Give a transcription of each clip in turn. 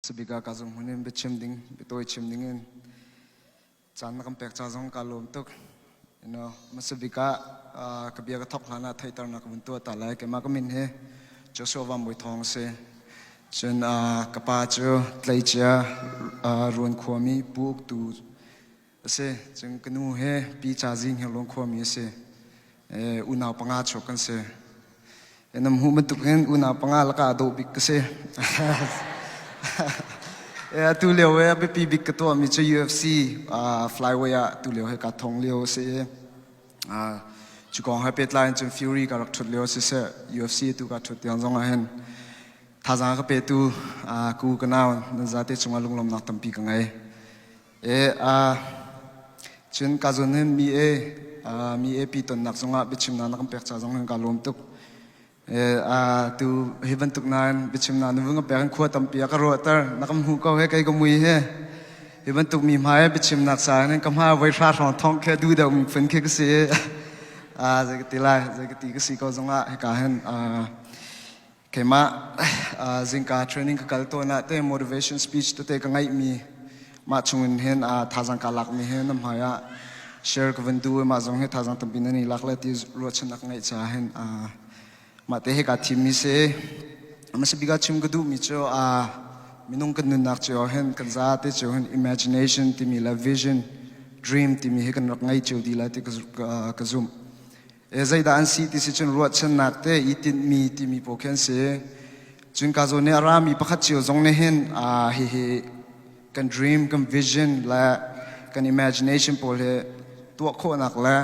Sebiga kazung hunin bichimding bitoi chimdingin chan nakam pek chazong kalom tuk masabika kabia ka thok lana thaitar na kabuntu atalai ke makamin he Joshua wa moi thong se chen kapa chu tleicha ruan khomi buk tu se chen kanu he pi cha jing he long khomi se unau panga chokan se enam hu matuk hen unau panga laka do bik se tu leo we be pi big to mi che UFC flyway tu leo he ka thong leo se chu kong ha pet line chen Fury ka rak thut leo se UFC tu ka thut yang zong a hen tha za ka pe tu ku ka naw na za te chunga lunglom nak tam pi ka ngai chen ka zon hen mi e pi ton nak zonga bichim na nakam pek cha zong hen ka lom tuk tu heaven tuk nan bichim na nunga pekan khuat tampi ka rotar nakam hu ko he kai ko mui he heaven tuk mi mai bichim nak sa nen kam ha vai thra thong thong khe du da um fen khe ka se zagati ka si ko zonga he ka hen kema zinka training ka kal to na te motivation speech to te ka ngai mi ma chungin hen thazang ka lak mi hen nam haya share ka vendu ma zong he thazang tampi na ni lak la ti ro chen nak ngai cha hen mate he ka thimi se amasabiga chim gadu mi cho minung kan nak cho hen kan za te cho hen imagination ti mi la vision dream ti mi he kan rak ngai cho di la te ka zoom zai da an si ti se chen ruat chen nak te itin mi ti mi poken se chun ka zo ne ara mi pakhat cho zong ne hen he kan dream kan vision la kan imagination pol he to kho nak la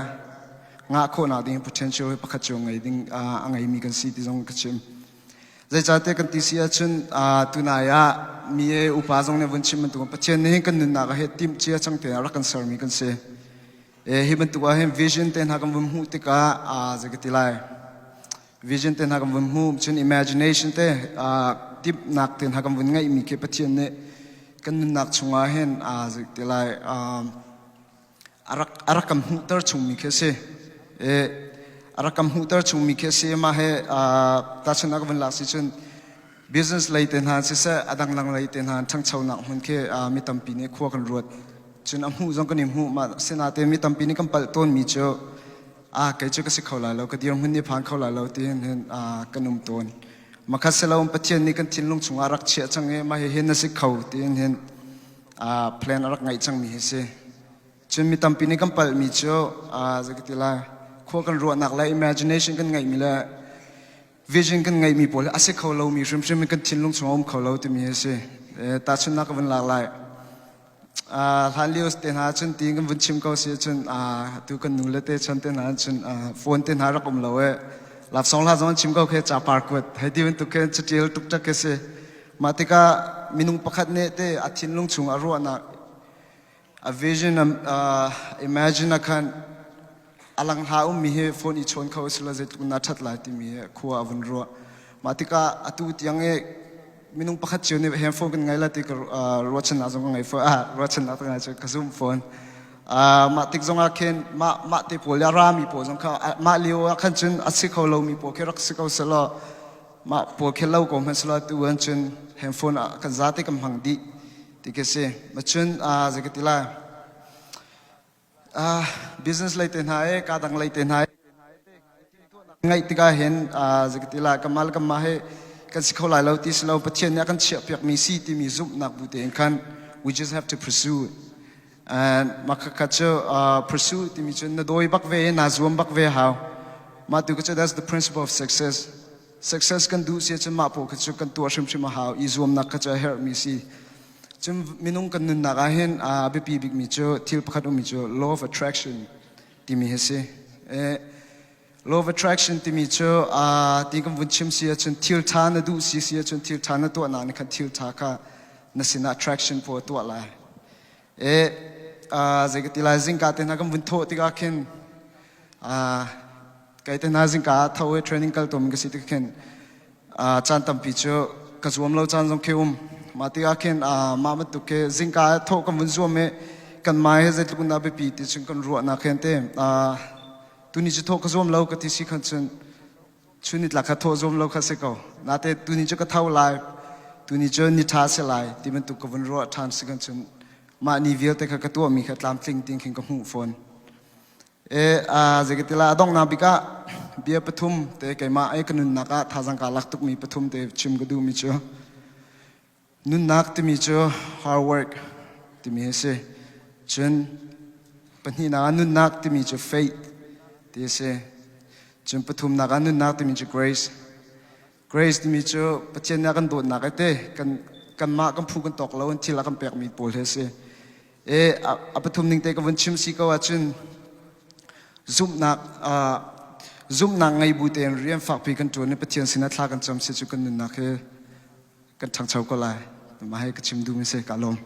nga kho na ding potential he pakhat chung ngai ding angai mi kan si ti jong kachim zai chate kan ti sia chun tuna ya mi e upa jong ne bunchim man tu pachen ne kan na ga he tim chia chang te ra kan sar mi kan se he ban tu ga he vision ten ha kan bum hu te ka zagati lai vision ten ha kan bum hu chun imagination te tip nak ten ha kan bun ngai mi ke pachen ne kan nak chunga hen zagati lai arakam hu tar chung mi ke se arakam hutar chung mi ke se ma he ta chuna ka van la si chun business lai ten han se sa adang lang lai ten han thang chau nak hun ke mi tampi ne khwa kan ruat chun am hu jong kan nim hu ma sena te mi tampi ni kam pal ton mi cho kai chu ka se khawla lo ka dir hun ni phang khawla lo te hen kanum ton makha se lo pathian ni kan thin lung chung arak che chang e ma he hen na se khaw te hen plan arak ngai chang mi he se chun mi tampi ni kam pal mi cho zakitila kho kan ro nak la imagination kan ngai mi la vision kan ngai mi pol ase kho lo mi shrim shrim kan thin lung chom kho lo ti mi se ta chun nak van la lai han lios te na chun ti kan vun chim ko se chun tu kan nu le te chun te na chun phone te na ra kom lo e lap song la zon chim ko khe cha par ko hai ti wen tu ke chitil tuk tak ke se matika minung pakhat ne te a thin lung chung a ro na a vision imagine a kan alang ha mi he phone I chon khaw sila zet na that la ti mi khuwa avun ro matika atu tiang e minung pakhat chone he phone kan ngai la ti ro chen na jong ngai ro chen na ta ngai ka zoom phone matik jong a ken ma te pol ya ra mi po jong kha ma leo a khan chen asi khaw lo mi po ke rak si khaw sala ma po ke lo ko man sala tu wan chen he phone kan za te kam hang di ti ke se ma chen zakatila business lai ten hai ka dang lai ten hai ngai tika hen zakatila kamal kam ma he kan sikho lai lo ti slo pathian ya kan chia pyak mi si ti mi zup nak bu te kan we just have to pursue it and makaka cho pursue ti mi chen na doi bak ve na zuam bak ve how ma tu ka that's the principle of success kan du se chen ma po ka chu kan tu shim shim how I zuam nak ka cha her mi si chum minung kan nun naga hen be pi big mi cho til pakhat mi cho law of attraction ti mi hese law of attraction ti mi cho ti kam vun chim sia chun til tha na du si sia chun til tha na to na kan til tha ka na sina attraction po to la zegatizing ka te na kam vun tho ti ka ken kai te na jing ka thawe training kal tom ka si ti ken chan tam pi cho ka zuam lo chan jong ke mati akin mama tuke zinka tho kam vunzo me kan mai he zet kun na be pi ti chung kan ro na khen te tuni ji tho ka zom lo ka ti si khan chun chunit la kha tho zom lo kha se ko na te tuni ji ka thau lai tu ni chon ni tha se lai ti man tu ko van ro than se kan chun ma ni vial te ka tu mi kha tlam tling ting king ko hu phone zegetila dong na bika bia pathum te kai ma ai kanun naka thajang ka lak tuk mi pathum te chim gadu mi cho nun nak te mi cho hard work te mi se chen pani na nun nak te mi cho faith te se chen pathum na ka nun nak te mi cho grace te mi cho pachen na kan do na ka te kan ma kan phu kan tok lo an thila kan pek mi pol he se pathum ning te ka van chim si ka wa chen zoom nak ngai bu ten riam fak pi kan tu ne pathian sina thla kan cham se chu kan nun nak he kan thang chau ko lai ma hai ka chim du mi se ka lom